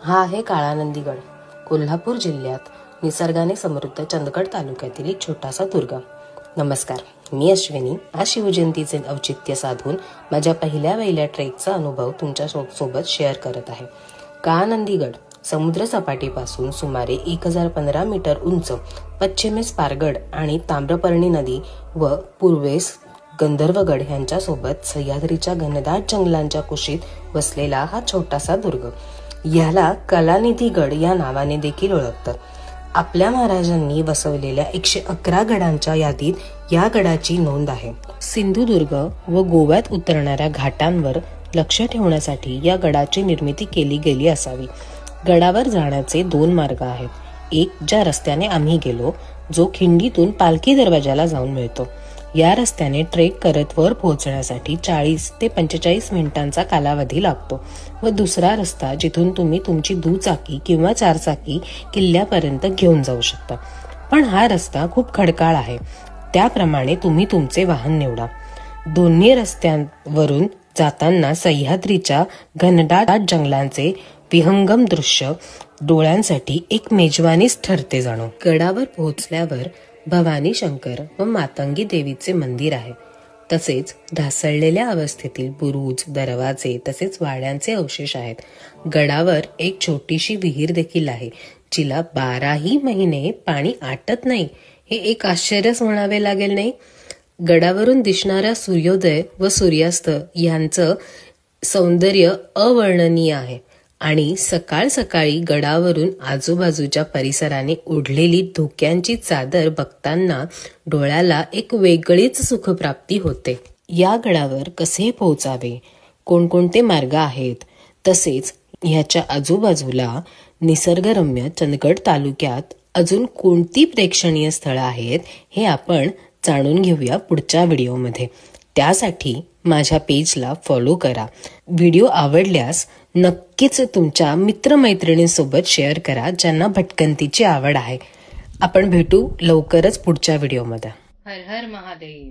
हा आहे काळानंदीगड, कोल्हापूर जिल्ह्यात निसर्गाने समृद्ध चंदगड तालुक्यातील एक छोटासा दुर्ग. नमस्कार, मी अश्विनी. आज शिवजयंतीचे औचित्य साधून माझ्या पहिल्या ट्रेकचा अनुभव तुमच्या सोबत शेअर करत आहे. काळानंदीगड समुद्र सपाटीपासून सुमारे 1015 मीटर उंच, पश्चिमेस पारगड आणि ताम्रपर्णी नदी व पूर्वेस गंधर्वगड यांच्यासोबत सह्याद्रीच्या घनदाट जंगलांच्या कुशीत वसलेला हा छोटासा दुर्ग. याला कलानिधीगड या नावाने देखील ओळखतात. आपल्या महाराजांनी वसवलेल्या 111 गडांच्या यादीत या गडाची नोंद आहे. सिंधुदुर्ग व गोव्यात उतरणाऱ्या घाटांवर लक्ष ठेवण्यासाठी या गडाची निर्मिती केली गेली असावी. गडावर जाण्याचे 2 मार्ग आहेत. एक ज्या रस्त्याने आम्ही गेलो, जो खिंडीतून पालखी दरवाजाला जाऊन मिळतो. या रस्त्याने ट्रेक करत वर पोहोचण्यासाठी 40 ते 45 मिनिटांचा कालावधी लागतो व दुसरा रस्ता जिथून तुम्ही तुमची दुचाकी किंवा 4 चाकी किल्ल्यापर्यंत घेऊन जाऊ शकता. पण हा रस्ता खूप खडकाळ आहे, त्याप्रमाणे तुम्ही तुमचे वाहन निवडा. दोन्ही रस्त्यांवरून जाताना सह्याद्रीच्या घनदाट जंगलांचे विहंगम दृश्य डोळ्यांसाठी एक मेजवानीच ठरते जाणो. गडावर पोहोचल्यावर भवानी शंकर व मातंगी देवीचे मंदिर आहे. तसेच ढासळलेल्या अवस्थेतील बुरुज, दरवाजे तसेच वाड्यांचे अवशेष आहेत. गडावर एक छोटीशी विहीर देखील आहे, जिला 12ही महिने पाणी आटत नाही. हे एक आश्चर्यच म्हणावे लागेल, नाही? गडावरून दिसणारा सूर्योदय व सूर्यास्त यांचं सौंदर्य अवर्णनीय आहे आणि सकाळ सकाळी गडावरून आजूबाजूच्या परिसराने ओढलेली धुक्यांची चादर बघताना डोळ्याला एक वेगळीच सुखप्राप्ती होते. या गडावर कसे पोहोचावे, कोणकोणते मार्ग आहेत, तसेच ह्याच्या आजूबाजूला निसर्गरम्य चंदगड तालुक्यात अजून कोणती प्रेक्षणीय स्थळं आहेत, हे आपण जाणून घेऊया पुढच्या व्हिडिओमध्ये. त्यासाठी माझ्या पेजला फॉलो करा. व्हिडिओ आवडल्यास नक्कीच तुमच्या मित्रमैत्रिणींसोबत शेअर करा, ज्यांना भटकंतीची आवड आहे. आपण भेटू लवकरच पुढच्या व्हिडिओमध्ये. हर हर महादेव.